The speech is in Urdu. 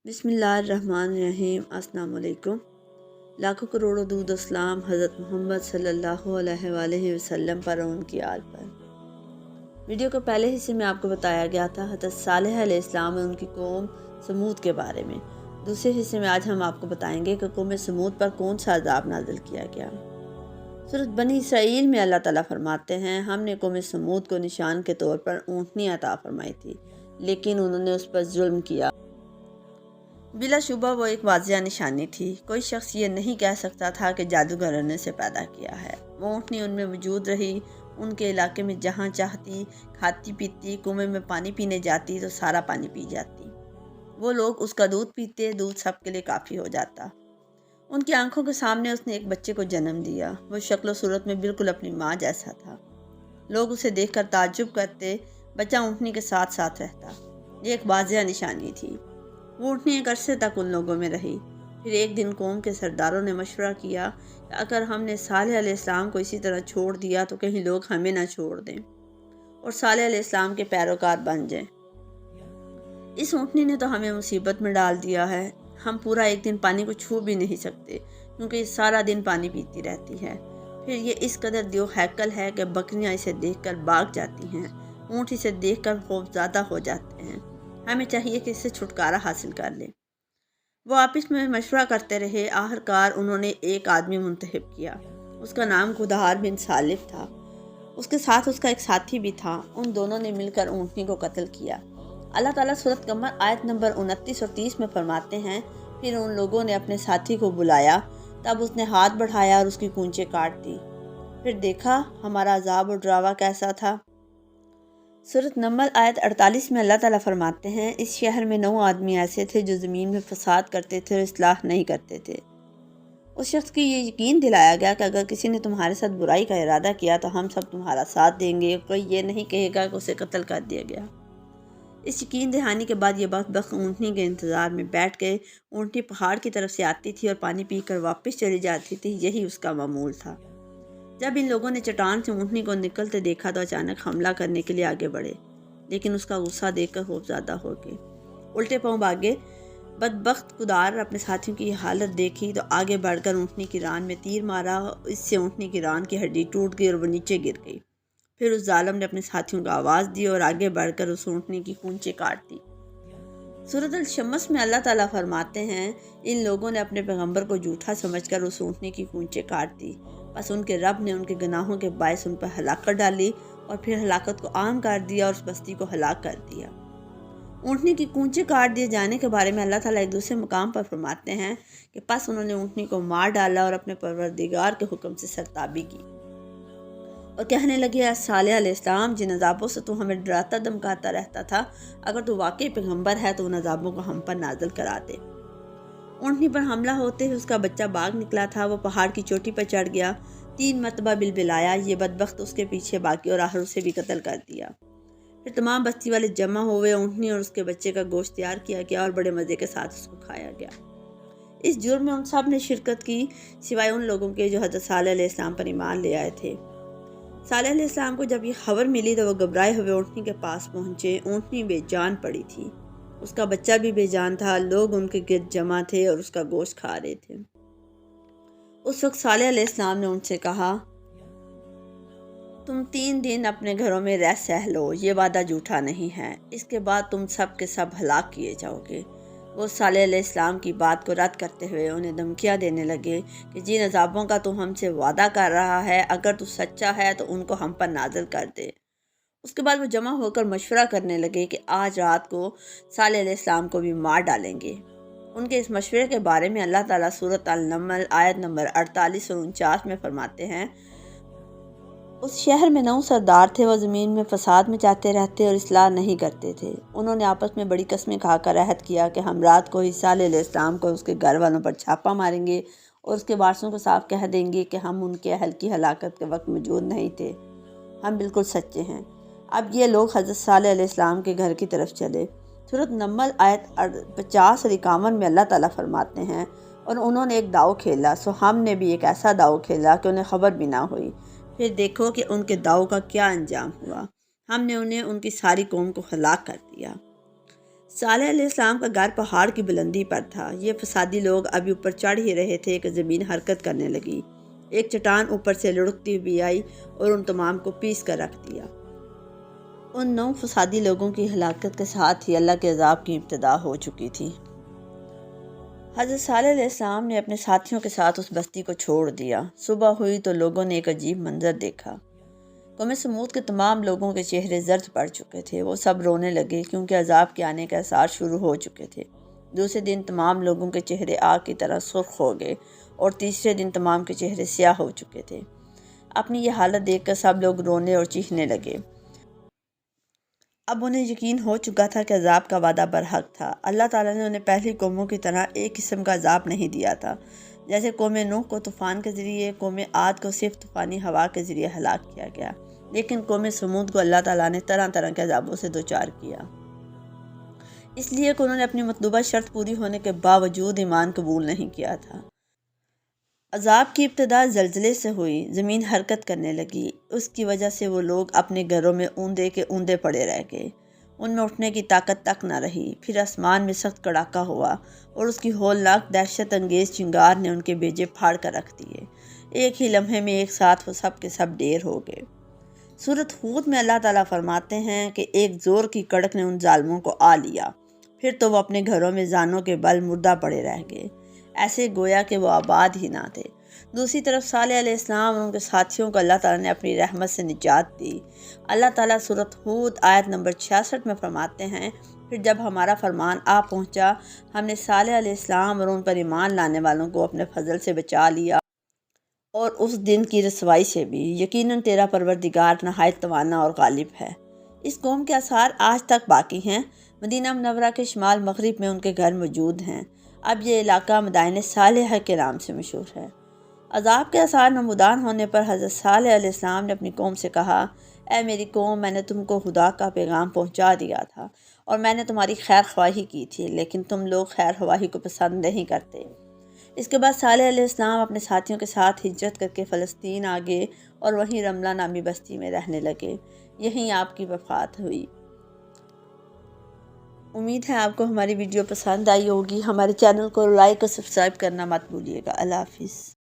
بسم اللہ الرحمن الرحیم۔ السلام علیکم۔ لاکھوں کروڑوں درود و سلام حضرت محمد صلی اللہ علیہ وآلہ وسلم پر اور ان کی آل پر۔ ویڈیو کے پہلے حصے میں آپ کو بتایا گیا تھا حضرت صالح علیہ السلام اور ان کی قوم سمود کے بارے میں۔ دوسرے حصے میں آج ہم آپ کو بتائیں گے کہ قوم سمود پر کون سا عذاب نازل کیا گیا۔ سورۃ بنی اسرائیل میں اللہ تعالیٰ فرماتے ہیں، ہم نے قوم سمود کو نشان کے طور پر اونٹنی عطا فرمائی تھی، لیکن انہوں نے اس پر ظلم کیا۔ بلا شبہ وہ ایک واضح نشانی تھی۔ کوئی شخص یہ نہیں کہہ سکتا تھا کہ جادوگروں نے اسے پیدا کیا ہے۔ وہ اونٹنی ان میں موجود رہی، ان کے علاقے میں جہاں چاہتی کھاتی پیتی، کنویں میں پانی پینے جاتی تو سارا پانی پی جاتی۔ وہ لوگ اس کا دودھ پیتے، دودھ سب کے لیے کافی ہو جاتا۔ ان کی آنکھوں کے سامنے اس نے ایک بچے کو جنم دیا۔ وہ شکل و صورت میں بالکل اپنی ماں جیسا تھا۔ لوگ اسے دیکھ کر تعجب کرتے، بچہ اونٹنی کے ساتھ ساتھ رہتا۔ یہ ایک واضح نشانی تھی۔ وہ اونٹنی ایک عرصے تک ان لوگوں میں رہی۔ پھر ایک دن قوم کے سرداروں نے مشورہ کیا کہ اگر ہم نے صالح علیہ السلام کو اسی طرح چھوڑ دیا تو کہیں لوگ ہمیں نہ چھوڑ دیں اور صالح علیہ السلام کے پیروکار بن جائیں۔ اس اونٹنی نے تو ہمیں مصیبت میں ڈال دیا ہے۔ ہم پورا ایک دن پانی کو چھو بھی نہیں سکتے کیونکہ یہ سارا دن پانی پیتی رہتی ہے۔ پھر یہ اس قدر دیو ہیکل ہے کہ بکریاں اسے دیکھ کر بھاگ جاتی ہیں، اونٹ اسے دیکھ کر خوفزدہ ہو جاتے ہیں۔ ہمیں چاہیے کہ اس سے چھٹکارا حاصل کر لیں۔ وہ آپس میں مشورہ کرتے رہے۔ آخرکار انہوں نے ایک آدمی منتخب کیا۔ اس کا نام خدار بن سالف تھا۔ اس کے ساتھ اس کا ایک ساتھی بھی تھا۔ ان دونوں نے مل کر اونٹنی کو قتل کیا۔ اللہ تعالیٰ سورۃ قمر آیت نمبر 29 اور 30 میں فرماتے ہیں، پھر ان لوگوں نے اپنے ساتھی کو بلایا، تب اس نے ہاتھ بڑھایا اور اس کی کونچیں کاٹ دی۔ پھر دیکھا ہمارا عذاب اور ڈراوا کیسا تھا۔ سورۃ نمل آیت 48 میں اللہ تعالیٰ فرماتے ہیں، اس شہر میں 9 آدمی ایسے تھے جو زمین میں فساد کرتے تھے اور اصلاح نہیں کرتے تھے۔ اس شخص کی یہ یقین دلایا گیا کہ اگر کسی نے تمہارے ساتھ برائی کا ارادہ کیا تو ہم سب تمہارا ساتھ دیں گے، کوئی یہ نہیں کہے گا کہ اسے قتل کر دیا گیا۔ اس یقین دہانی کے بعد یہ بدبخت اونٹنی کے انتظار میں بیٹھ گئے۔ اونٹنی پہاڑ کی طرف سے آتی تھی اور پانی پی کر واپس چلی جاتی تھی، یہی اس کا معمول تھا۔ جب ان لوگوں نے چٹان سے اونٹنی کو نکلتے دیکھا تو اچانک حملہ کرنے کے لیے آگے بڑھے، لیکن اس کا غصہ دیکھ کر خوفزدہ ہو گئے، الٹے پاؤں بھاگے۔ بدبخت قدار اپنے ساتھیوں کی یہ حالت دیکھی تو آگے بڑھ کر اونٹنی کی ران میں تیر مارا، اس سے اونٹنی کی ران کی ہڈی ٹوٹ گئی اور وہ نیچے گر گئی۔ پھر اس ظالم نے اپنے ساتھیوں کو آواز دی اور آگے بڑھ کر اس اونٹنی کی کونچیں کاٹ دی۔ سورۃ الشمس میں اللہ تعالیٰ فرماتے ہیں، ان لوگوں نے اپنے پیغمبر کو جھوٹا سمجھ کر اس اونٹنی کی کونچیں کاٹ دی، بس ان کے رب نے ان کے گناہوں کے باعث ان پر ہلاکت ڈالی اور پھر ہلاکت کو عام کر دیا اور اس بستی کو ہلاک کر دیا۔ اونٹنی کی کونچیں کاٹ دیے جانے کے بارے میں اللہ تعالیٰ ایک دوسرے مقام پر فرماتے ہیں کہ پس انہوں نے اونٹنی کو مار ڈالا اور اپنے پروردگار کے حکم سے سرتابی کی اور کہنے لگے، اے صالح علیہ السلام، جن عذابوں سے تو ہمیں ڈراتا دمکاتا رہتا تھا، اگر تو واقعی پیغمبر ہے تو ان عذابوں کو ہم پر نازل کرا دے۔ اونٹنی پر حملہ ہوتے ہی اس کا بچہ باغ نکلا تھا۔ وہ پہاڑ کی چوٹی پر چڑھ گیا، 3 مرتبہ بلبلایا، یہ بدبخت اس کے پیچھے باقی اور آخر اسے بھی قتل کر دیا۔ پھر تمام بستی والے جمع ہوئے، اونٹنی اور اس کے بچے کا گوشت تیار کیا گیا اور بڑے مزے کے ساتھ اس کو کھایا گیا۔ اس جرم میں ان سب نے شرکت کی سوائے ان لوگوں کے جو حضرت صالح علیہ السلام پر ایمان لے آئے تھے۔ صالح علیہ السلام کو جب یہ خبر ملی تو وہ گھبرائے ہوئے اونٹنی کے پاس پہنچے۔ اونٹنی بے جان پڑی تھی، اس کا بچہ بھی بے جان تھا، لوگ ان کے گرد جمع تھے اور اس کا گوشت کھا رہے تھے۔ اس وقت صالح علیہ السلام نے ان سے کہا، تم 3 دن اپنے گھروں میں رہ سہ لو، یہ وعدہ جھوٹا نہیں ہے، اس کے بعد تم سب کے سب ہلاک کیے جاؤ گے۔ وہ صالح علیہ السلام کی بات کو رد کرتے ہوئے انہیں دھمکیاں دینے لگے کہ جن عذابوں کا تو ہم سے وعدہ کر رہا ہے، اگر تو سچا ہے تو ان کو ہم پر نازل کر دے۔ اس کے بعد وہ جمع ہو کر مشورہ کرنے لگے کہ آج رات کو صالح علیہ السلام کو بھی مار ڈالیں گے۔ ان کے اس مشورے کے بارے میں اللہ تعالیٰ سورۃ النمل آیت نمبر 48 اور 49 میں فرماتے ہیں، اس شہر میں 9 سردار تھے، وہ زمین میں فساد مچاتے رہتے اور اصلاح نہیں کرتے تھے۔ انہوں نے آپس میں بڑی قسمیں کھا کر عہد کیا کہ ہم رات کو ہی صالح علیہ السلام کو اس کے گھر والوں پر چھاپہ ماریں گے اور اس کے وارثوں کو صاف کہہ دیں گے کہ ہم ان کے اہل کی ہلاکت کے وقت موجود نہیں تھے، ہم بالکل سچے ہیں۔ اب یہ لوگ حضرت صالح علیہ السلام کے گھر کی طرف چلے۔ سورۃ نمل آیت 50 اور 51 میں اللہ تعالیٰ فرماتے ہیں، اور انہوں نے ایک داؤ کھیلا، سو ہم نے بھی ایک ایسا داؤ کھیلا کہ انہیں خبر بھی نہ ہوئی۔ پھر دیکھو کہ ان کے داؤ کا کیا انجام ہوا، ہم نے انہیں ان کی ساری قوم کو ہلاک کر دیا۔ صالح علیہ السلام کا گھر پہاڑ کی بلندی پر تھا۔ یہ فسادی لوگ ابھی اوپر چڑھ ہی رہے تھے کہ زمین حرکت کرنے لگی۔ ایک چٹان اوپر سے لڑکتی ہوئی آئی اور ان تمام کو پیس کر رکھ دیا۔ ان 9 فسادی لوگوں کی ہلاکت کے ساتھ ہی اللہ کے عذاب کی ابتدا ہو چکی تھی۔ حضرت صالح علیہ السلام نے اپنے ساتھیوں کے ساتھ اس بستی کو چھوڑ دیا۔ صبح ہوئی تو لوگوں نے ایک عجیب منظر دیکھا۔ قوم سمود کے تمام لوگوں کے چہرے زرد پڑ چکے تھے۔ وہ سب رونے لگے کیونکہ عذاب کے آنے کا احساس شروع ہو چکے تھے۔ دوسرے دن تمام لوگوں کے چہرے آگ کی طرح سرخ ہو گئے اور تیسرے دن تمام کے چہرے سیاہ ہو چکے تھے۔ اپنی یہ حالت دیکھ کر سب لوگ رونے اور چیخنے لگے۔ اب انہیں یقین ہو چکا تھا کہ عذاب کا وعدہ برحق تھا۔ اللہ تعالیٰ نے انہیں پہلی قوموں کی طرح ایک قسم کا عذاب نہیں دیا تھا۔ جیسے قوم نوح کو طوفان کے ذریعے، قوم عاد کو صرف طوفانی ہوا کے ذریعے ہلاک کیا گیا، لیکن قوم سمود کو اللہ تعالیٰ نے طرح طرح کے عذابوں سے دوچار کیا، اس لیے کہ انہوں نے اپنی مطلوبہ شرط پوری ہونے کے باوجود ایمان قبول نہیں کیا تھا۔ عذاب کی ابتدا زلزلے سے ہوئی۔ زمین حرکت کرنے لگی۔ اس کی وجہ سے وہ لوگ اپنے گھروں میں اوندے کے اوندے پڑے رہ گئے۔ ان میں اٹھنے کی طاقت تک نہ رہی۔ پھر آسمان میں سخت کڑاکا ہوا اور اس کی ہولناک دہشت انگیز چنگار نے ان کے بیجے پھاڑ کر رکھ دیے۔ ایک ہی لمحے میں ایک ساتھ وہ سب کے سب ڈھیر ہو گئے۔ سورۃ ہود میں اللہ تعالیٰ فرماتے ہیں کہ ایک زور کی کڑک نے ان ظالموں کو آ لیا، پھر تو وہ اپنے گھروں میں زانوں کے بل مردہ پڑے رہ گئے، ایسے گویا کہ وہ آباد ہی نہ تھے۔ دوسری طرف صالح علیہ السلام اور ان کے ساتھیوں کو اللہ تعالیٰ نے اپنی رحمت سے نجات دی۔ اللہ تعالیٰ سورۃ ہود آیت نمبر 66 میں فرماتے ہیں، پھر جب ہمارا فرمان آ پہنچا، ہم نے صالح علیہ السلام اور ان پر ایمان لانے والوں کو اپنے فضل سے بچا لیا اور اس دن کی رسوائی سے بھی۔ یقیناً تیرا پروردگار نہایت توانا اور غالب ہے۔ اس قوم کے آثار آج تک باقی ہیں۔ مدینہ منورہ کے شمال مغرب میں ان کے گھر موجود ہیں۔ اب یہ علاقہ مدائن صالحہ کے نام سے مشہور ہے۔ عذاب کے آثار نمودار ہونے پر حضرت صالح علیہ السلام نے اپنی قوم سے کہا، اے میری قوم، میں نے تم کو خدا کا پیغام پہنچا دیا تھا اور میں نے تمہاری خیر خواہی کی تھی، لیکن تم لوگ خیر خواہی کو پسند نہیں کرتے۔ اس کے بعد صالح علیہ السلام اپنے ساتھیوں کے ساتھ ہجرت کر کے فلسطین آ گئے اور وہیں رملہ نامی بستی میں رہنے لگے۔ یہیں آپ کی وفات ہوئی۔ امید ہے آپ کو ہماری ویڈیو پسند آئی ہوگی۔ ہمارے چینل کو لائک اور سبسکرائب کرنا مت بھولیے گا۔ اللہ حافظ۔